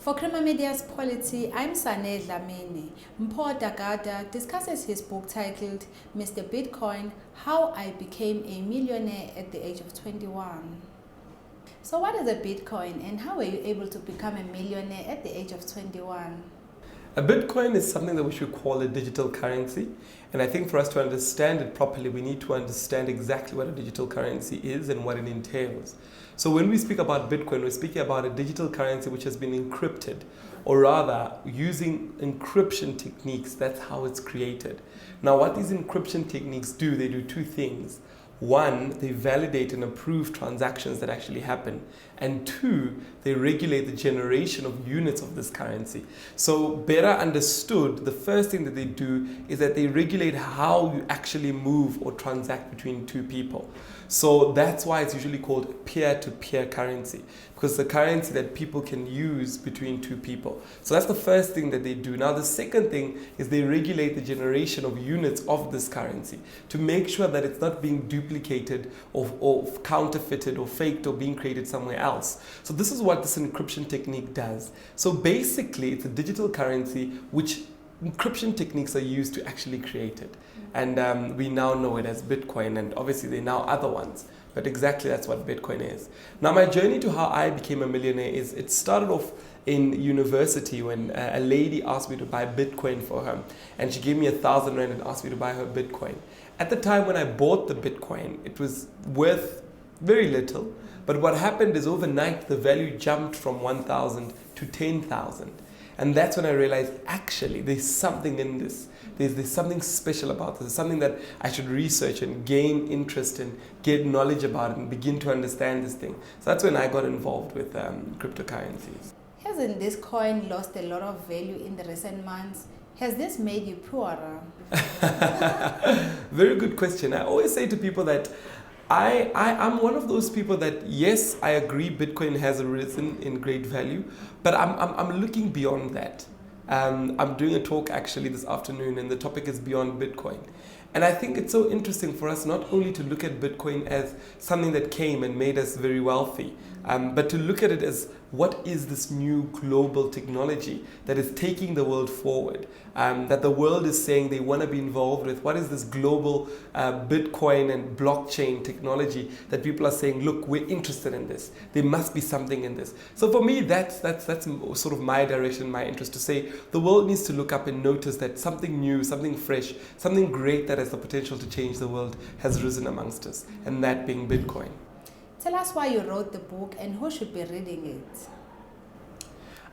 For Jacana Media's Polity, I'm Sane Dlamini. Mpho Dagada discusses his book titled Mr. Bitcoin, How I Became a Millionaire at the Age of 21. So what is a Bitcoin and how were you able to become a millionaire at the age of 21? A Bitcoin is something that we should call a digital currency. And I think for us to understand it properly, we need to understand exactly what a digital currency is and what it entails. So when we speak about Bitcoin, we're speaking about a digital currency which has been encrypted, or rather using encryption techniques. That's how it's created. Now what these encryption techniques do, they do two things. One, they validate and approve transactions that actually happen. And two, they regulate the generation of units of this currency. So better understood, the first thing that they do is that they regulate how you actually move or transact between two people. So that's why it's usually called peer-to-peer currency, because it's a currency that people can use between two people. So that's the first thing that they do. Now the second thing is they regulate the generation of units of this currency to make sure that it's not being duplicated or counterfeited or faked or being created somewhere else. So this is what this encryption technique does. So basically it's a digital currency which encryption techniques are used to actually create it. And we now know it as Bitcoin, and obviously there are now other ones. But exactly that's what Bitcoin is. Now my journey to how I became a millionaire is, it started off in university when a lady asked me to buy Bitcoin for her. And she gave me 1,000 Rand and asked me to buy her Bitcoin. At the time when I bought the Bitcoin, it was worth very little. But what happened is overnight the value jumped from 1,000 to 10,000. And that's when I realized actually there's something in this. There's something special about this. There's something that I should research and gain interest in, get knowledge about it and begin to understand this thing. So that's when I got involved with cryptocurrencies. Hasn't this coin lost a lot of value in the recent months? Has this made you poorer? Very good question. I always say to people that I'm one of those people that, yes, I agree Bitcoin has risen in great value, but I'm looking beyond that. I'm doing a talk actually this afternoon and the topic is beyond Bitcoin. And I think it's so interesting for us not only to look at Bitcoin as something that came and made us very wealthy, but to look at it as what is this new global technology that is taking the world forward, that the world is saying they want to be involved with. What is this global Bitcoin and blockchain technology that people are saying, look, we're interested in this. There must be something in this. So for me, that's sort of my direction, my interest, to say the world needs to look up and notice that something new, something fresh, something great that has the potential to change the world has risen amongst us, and that being Bitcoin. Tell us why you wrote the book and who should be reading it.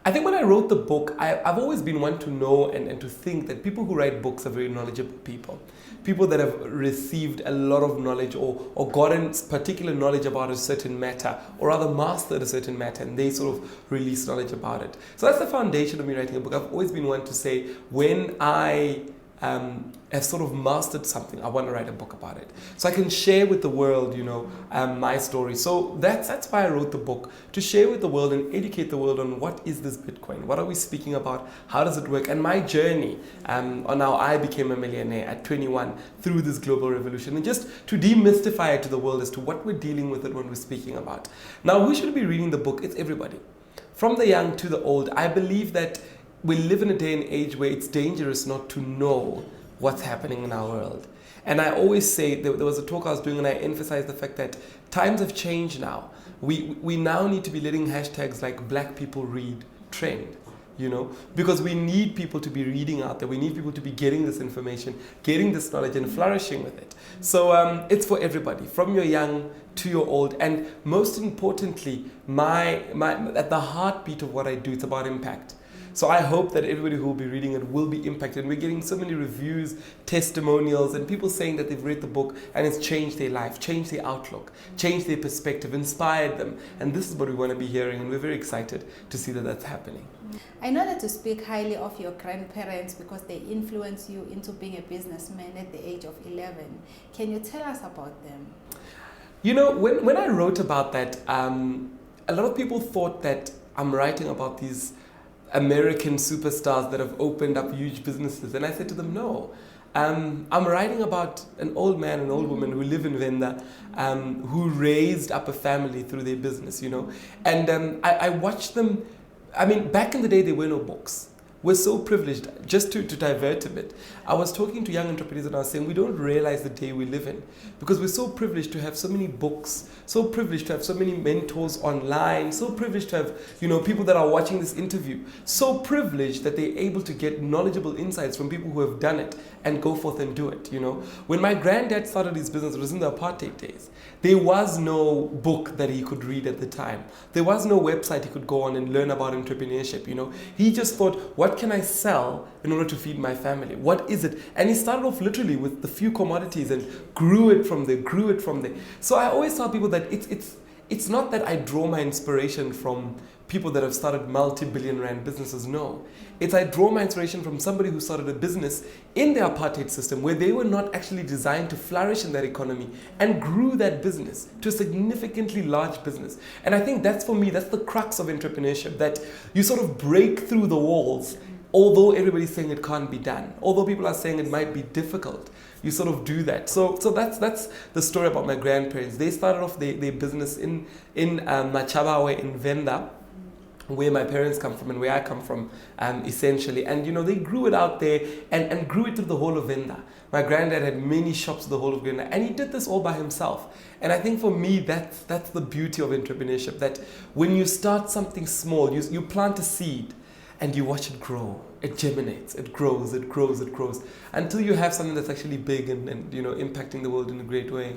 I think when I wrote the book, I've always been one to know and to think that people who write books are very knowledgeable people. People that have received a lot of knowledge or gotten particular knowledge about a certain matter, or rather mastered a certain matter, and they sort of release knowledge about it. So that's the foundation of me writing a book. I've always been one to say, when I have sort of mastered something, I want to write a book about it, so I can share with the world, my story. So that's why I wrote the book, to share with the world and educate the world on what is this Bitcoin, what are we speaking about, how does it work, and my journey on how I became a millionaire at 21 through this global revolution, and just to demystify it to the world as to what we're dealing with it when we're speaking about. Now, who should be reading the book? It's everybody, from the young to the old. I believe that we live in a day and age where it's dangerous not to know what's happening in our world. And I always say, there was a talk I was doing and I emphasized the fact that times have changed now. We now need to be letting hashtags like Black People Read trend, because we need people to be reading out there. We need people to be getting this information, getting this knowledge and flourishing with it. So it's for everybody, from your young to your old. And most importantly, at the heartbeat of what I do, it's about impact. So I hope that everybody who will be reading it will be impacted. We're getting so many reviews, testimonials, and people saying that they've read the book and it's changed their life, changed their outlook, changed their perspective, inspired them. And this is what we want to be hearing, and we're very excited to see that that's happening. I know that you speak highly of your grandparents because they influenced you into being a businessman at the age of 11. Can you tell us about them? When I wrote about that, a lot of people thought that I'm writing about these American superstars that have opened up huge businesses. And I said to them, no. I'm writing about an old man and old woman who live in Venda, who raised up a family through their business, And I watched them I mean, back in the day, there were no books. We're so privileged. Just to divert a bit, I was talking to young entrepreneurs and I was saying we don't realize the day we live in because we're so privileged to have so many books, so privileged to have so many mentors online, so privileged to have, people that are watching this interview, so privileged that they're able to get knowledgeable insights from people who have done it and go forth and do it. When my granddad started his business, it was in the apartheid days. There was no book that he could read at the time. There was no website he could go on and learn about entrepreneurship. He just thought, what can I sell in order to feed my family? What is it? And he started off literally with the few commodities and grew it from there. So I always tell people that it's not that I draw my inspiration from people that have started multi-billion rand businesses. No, it's I draw my inspiration from somebody who started a business in the apartheid system where they were not actually designed to flourish in that economy and grew that business to a significantly large business. And I think that's, for me, that's the crux of entrepreneurship, that you sort of break through the walls. Although everybody's saying it can't be done, although people are saying it might be difficult, you sort of do that. So that's the story about my grandparents. They started off their business in Machabawe in Venda, where my parents come from and where I come from, essentially. And they grew it out there and grew it through the whole of Venda. My granddad had many shops through the whole of Venda, and he did this all by himself. And I think for me, that's the beauty of entrepreneurship, that when you start something small, you plant a seed, and you watch it grow. It germinates, it grows, until you have something that's actually big and impacting the world in a great way.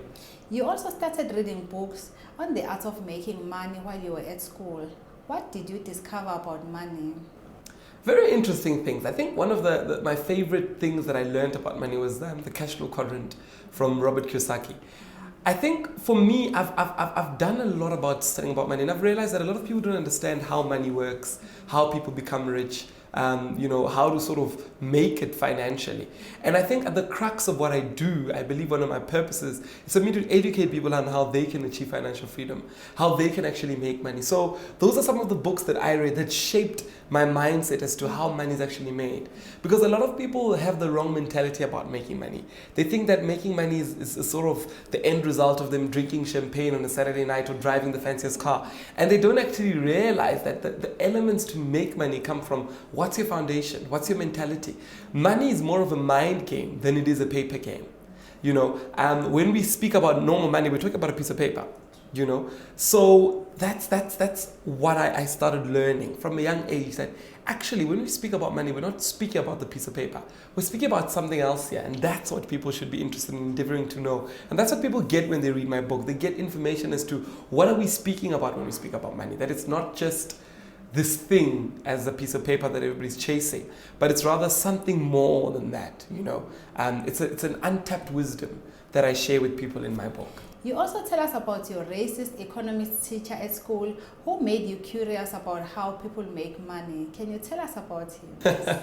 You also started reading books on the art of making money while you were at school. What did you discover about money? Very interesting things. I think one of my favorite things that I learned about money was the cash flow quadrant from Robert Kiyosaki. I think for me, I've done a lot about studying about money, and I've realized that a lot of people don't understand how money works, how people become rich, how to sort of make it financially. And I think at the crux of what I do, I believe one of my purposes is for me to educate people on how they can achieve financial freedom, how they can actually make money. So those are some of the books that I read that shaped my mindset as to how money is actually made. Because a lot of people have the wrong mentality about making money. They think that making money is sort of the end result of them drinking champagne on a Saturday night or driving the fanciest car. And they don't actually realize that the elements to make money come from what's your foundation, what's your mentality. Money is more of a mind game than it is a paper game. When we speak about normal money, we're talking about a piece of paper. So that's what I started learning from a young age, that actually when we speak about money, we're not speaking about the piece of paper. We're speaking about something else here, and that's what people should be interested in endeavoring to know. And that's what people get when they read my book. They get information as to what are we speaking about when we speak about money, that it's not just this thing as a piece of paper that everybody's chasing, but it's rather something more than that. It's an untapped wisdom that I share with people in my book. You also tell us about your racist economics teacher at school who made you curious about how people make money. Can you tell us about him?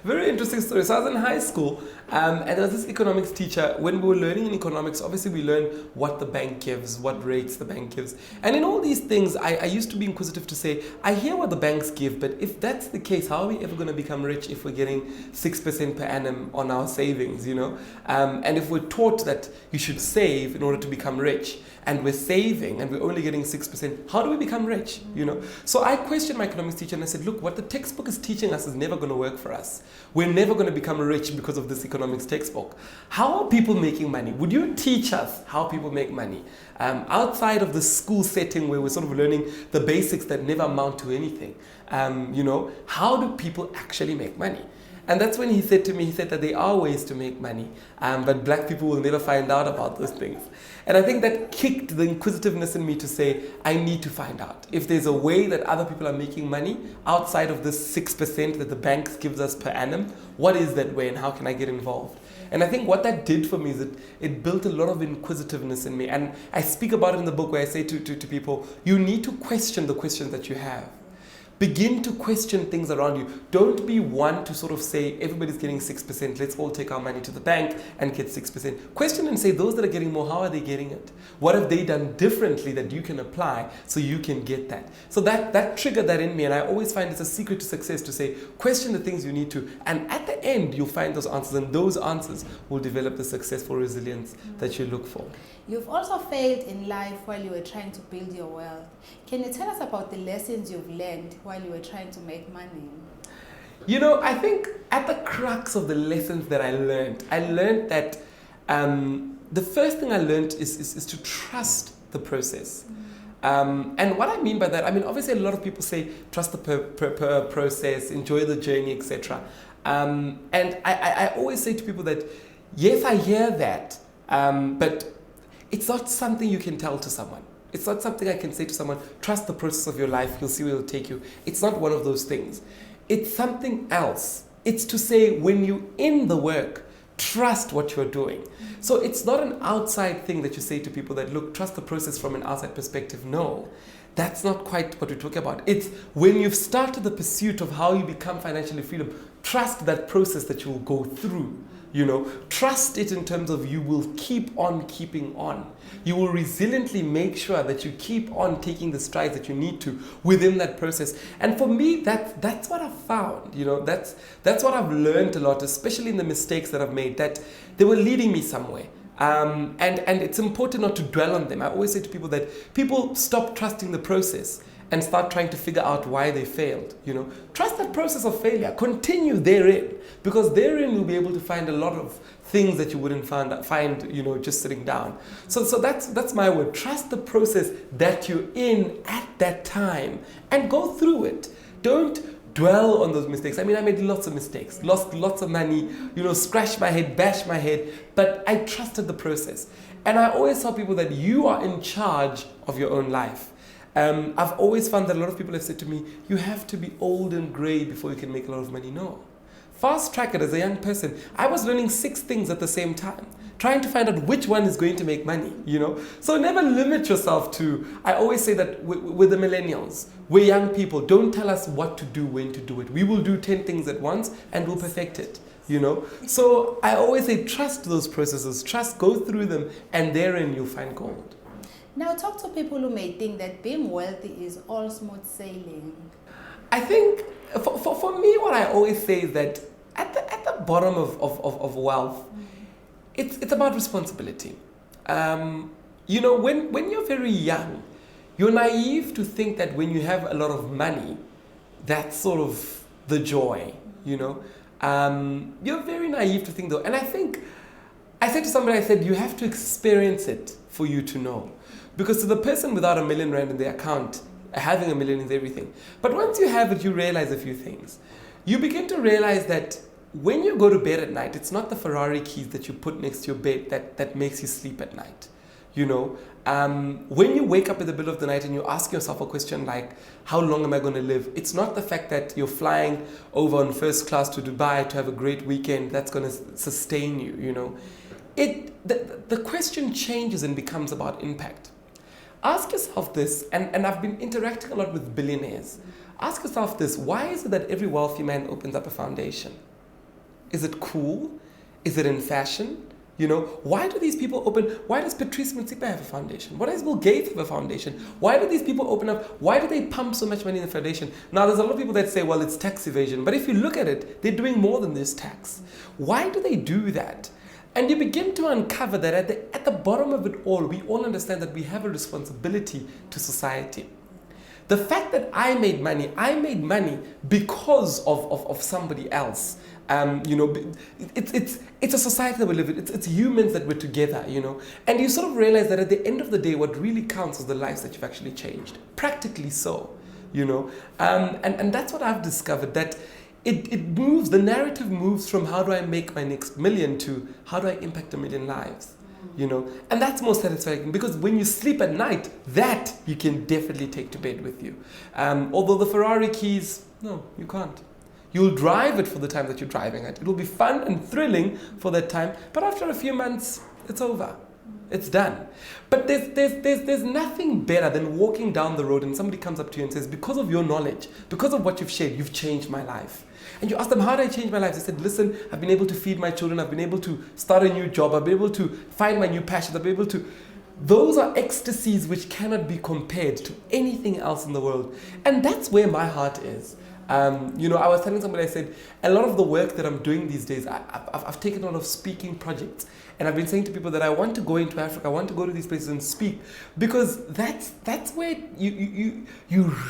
Very interesting story. So I was in high school and there was this economics teacher. When we were learning in economics, obviously we learn what the bank gives, what rates the bank gives. And in all these things, I used to be inquisitive to say, I hear what the banks give, but if that's the case, how are we ever going to become rich if we're getting 6% per annum on our savings, And if we're taught that you should save in order to become rich, and we're saving and we're only getting 6%, how do we become rich? So I questioned my economics teacher and I said, look, what the textbook is teaching us is never going to work for us. We're never going to become rich because of this economics textbook. How are people making money? Would you teach us how people make money? Outside of the school setting where we're sort of learning the basics that never amount to anything, how do people actually make money? And that's when he said to me, he said that there are ways to make money, but black people will never find out about those things. And I think that kicked the inquisitiveness in me to say, I need to find out. If there's a way that other people are making money outside of this 6% that the banks gives us per annum, what is that way and how can I get involved? And I think what that did for me is it built a lot of inquisitiveness in me. And I speak about it in the book where I say to people, you need to question the questions that you have. Begin to question things around you. Don't be one to sort of say, everybody's getting 6%, let's all take our money to the bank and get 6%. Question and say, those that are getting more, how are they getting it? What have they done differently that you can apply so you can get that? So that triggered that in me, and I always find it's a secret to success to say, question the things you need to, and at the end, you'll find those answers, and those answers will develop the successful resilience that you look for. You've also failed in life while you were trying to build your wealth. Can you tell us about the lessons you've learned while you were trying to make money? You know, I think at the crux of the lessons that I learned that the first thing I learned is to trust the process. And what I mean by that, I mean, obviously a lot of people say, trust the process, enjoy the journey, etc. And I always say to people that, yes, I hear that, but it's not something you can tell to someone. It's not something I can say to someone, trust the process of your life, you'll see where it'll take you. It's not one of those things. It's something else. It's to say, when you're in the work, trust what you're doing. So it's not an outside thing that you say to people that, look, trust the process from an outside perspective. No, that's not quite what we're talking about. It's when you've started the pursuit of how you become financially freedom, trust that process that you will go through. You know, trust it in terms of you will keep on keeping on. You will resiliently make sure that you keep on taking the strides that you need to within that process. And for me, that's what I've found. You know, that's what I've learned a lot, especially in the mistakes that I've made, that they were leading me somewhere. And it's important not to dwell on them. I always say to people that people stop trusting the process and start trying to figure out why they failed. You know, trust that process of failure. Continue therein, because therein you'll be able to find a lot of things that you wouldn't find, you know, just sitting down. So that's my word. Trust the process that you're in at that time and go through it. Don't dwell on those mistakes. I mean, I made lots of mistakes, lost lots of money, you know, scratched my head, bashed my head, but I trusted the process. And I always tell people that you are in charge of your own life. I've always found that a lot of people have said to me, you have to be old and grey before you can make a lot of money. No. Fast track it as a young person. I was learning 6 things at the same time, trying to find out which one is going to make money, you know. So never limit yourself to, I always say that with the millennials, we're young people, don't tell us what to do, when to do it. We will do 10 things at once and we'll perfect it, you know. So I always say, trust those processes, go through them, and therein you'll find gold. Now talk to people who may think that being wealthy is all smooth sailing. I think for me, what I always say is that at the bottom of wealth, it's about responsibility. You know, when you're very young, you're naive to think that when you have a lot of money, that's sort of the joy, you know. You're very naive to think though. And I think, I said to somebody, I said, you have to experience it for you to know. Because to the person without R1 million in their account, having $1 million is everything. But once you have it, you realize a few things. You begin to realize that when you go to bed at night, it's not the Ferrari keys that you put next to your bed that makes you sleep at night. You know, when you wake up in the middle of the night and you ask yourself a question like, how long am I going to live? It's not the fact that you're flying over on first class to Dubai to have a great weekend that's going to sustain you, you know. The question changes and becomes about impact. Ask yourself this, and I've been interacting a lot with billionaires. Ask yourself this, why is it that every wealthy man opens up a foundation? Is it cool? Is it in fashion? You know, why do these people open, why does Patrice Motsepe have a foundation? Why does Bill Gates have a foundation? Why do these people open up, why do they pump so much money in the foundation? Now there's a lot of people that say, well, it's tax evasion, but if you look at it, they're doing more than this tax. Why do they do that? And you begin to uncover that at the bottom of it all, we all understand that we have a responsibility to society. The fact that I made money because of somebody else. You know, it's a society that we live in. It's humans that we're together, you know. And you sort of realize that at the end of the day, what really counts is the lives that you've actually changed. Practically so, you know. And that's what I've discovered, that it moves, the narrative moves from how do I make my next million to how do I impact 1 million lives, you know. And that's more satisfying, because when you sleep at night, that you can definitely take to bed with you. Although the Ferrari keys, no, you can't. You'll drive it for the time that you're driving it. It'll be fun and thrilling for that time, but after a few months, it's over. It's done. But there's nothing better than walking down the road and somebody comes up to you and says, because of your knowledge, because of what you've shared, you've changed my life. And you ask them, how did I change my life? They said, listen, I've been able to feed my children, I've been able to start a new job, I've been able to find my new passion, I've been able to... Those are ecstasies which cannot be compared to anything else in the world. And that's where my heart is. I was telling somebody, I said, a lot of the work that I'm doing these days, I've taken a lot of speaking projects. And I've been saying to people that I want to go into Africa, I want to go to these places and speak, because that's where you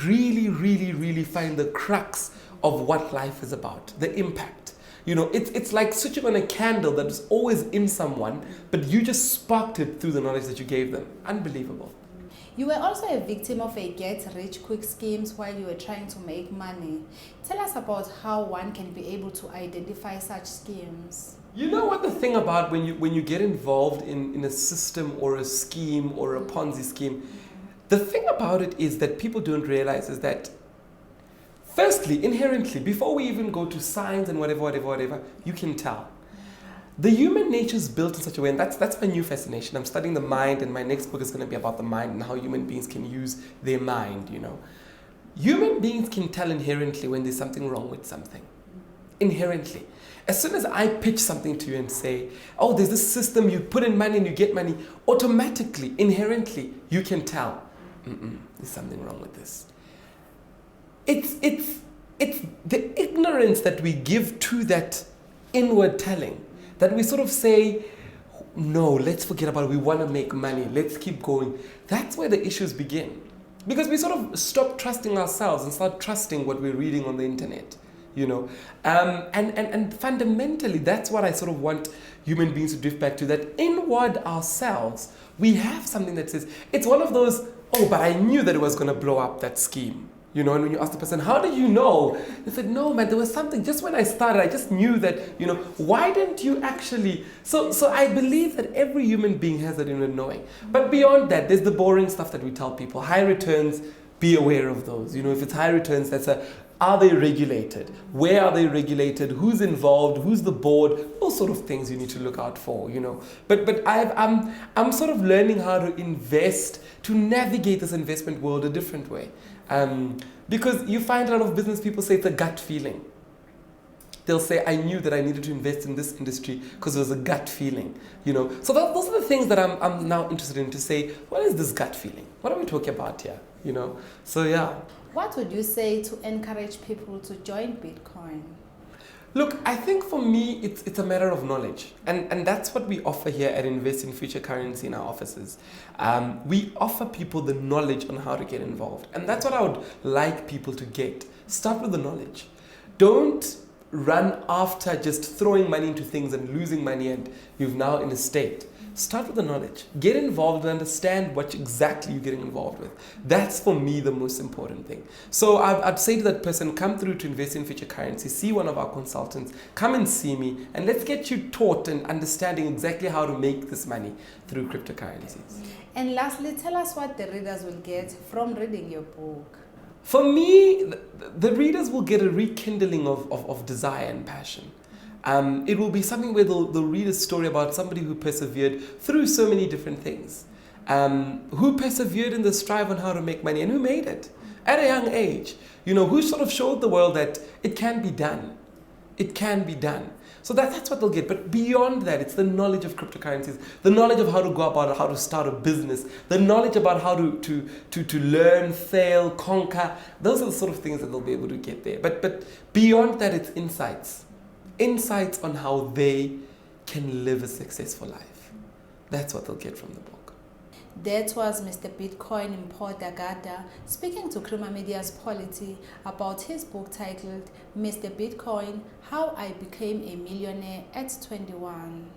really, really, really find the crux of what life is about, the impact. It's like switching on a candle that is always in someone, but you just sparked it through the knowledge that you gave them. Unbelievable. You were also a victim of a Getrichquick schemes while you were trying to make money. Tell us about how one can be able to identify such schemes. You know what the thing about when you get involved in a system or a scheme or a Ponzi scheme, the thing about it is that people don't realize is that, firstly, inherently, before we even go to science and whatever, you can tell. The human nature is built in such a way, and that's my new fascination. I'm studying the mind, and my next book is going to be about the mind and how human beings can use their mind, Human beings can tell inherently when there's something wrong with something. Inherently. As soon as I pitch something to you and say, oh, there's this system, you put in money and you get money, automatically, inherently, you can tell, there's something wrong with this. It's the ignorance that we give to that inward telling, that we sort of say, no, let's forget about it, we want to make money, let's keep going. That's where the issues begin. Because we sort of stop trusting ourselves and start trusting what we're reading on the internet. And fundamentally, that's what I sort of want human beings to drift back to, that inward ourselves, we have something that says, it's one of those, oh, but I knew that it was going to blow up, that scheme. And when you ask the person, how did you know? They said, no, man, there was something. Just when I started, I just knew that, why didn't you actually? So I believe that every human being has that inner knowing. But beyond that, there's the boring stuff that we tell people. High returns, be aware of those. If it's high returns, are they regulated? Where are they regulated? Who's involved? Who's the board? Those sort of things you need to look out for, But I'm sort of learning how to invest, to navigate this investment world a different way. Because you find a lot of business people say it's a gut feeling. They'll say, I knew that I needed to invest in this industry because it was a gut feeling, So those are the things that I'm now interested in, to say, what is this gut feeling? What are we talking about here? So yeah. What would you say to encourage people to join Bitcoin? Look, I think for me, it's a matter of knowledge. And that's what we offer here at Invest in Future Currency in our offices. We offer people the knowledge on how to get involved. And that's what I would like people to get. Start with the knowledge. Don't run after just throwing money into things and losing money and you've now in a state. Start with the knowledge. Get involved and understand what exactly you're getting involved with. That's for me the most important thing. So I'd say to that person, come through to Invest in Future Currency, see one of our consultants, come and see me, and let's get you taught and understanding exactly how to make this money through cryptocurrencies. And lastly, tell us what the readers will get from reading your book. For me, the readers will get a rekindling of desire and passion. It will be something where they'll read a story about somebody who persevered through so many different things, who persevered in the strive on how to make money and who made it at a young age, who sort of showed the world that it can be done. It can be done. So that's what they'll get. But beyond that, it's the knowledge of cryptocurrencies, the knowledge of how to go about it, how to start a business, the knowledge about how to learn, fail, conquer. Those are the sort of things that they'll be able to get there. But beyond that, it's insights. Insights on how they can live a successful life. That's what they'll get from the book. That was Mr. Bitcoin Mpho Dagada speaking to Jacana Media's Polity about his book titled Mr. Bitcoin, How I Became a Millionaire at 21.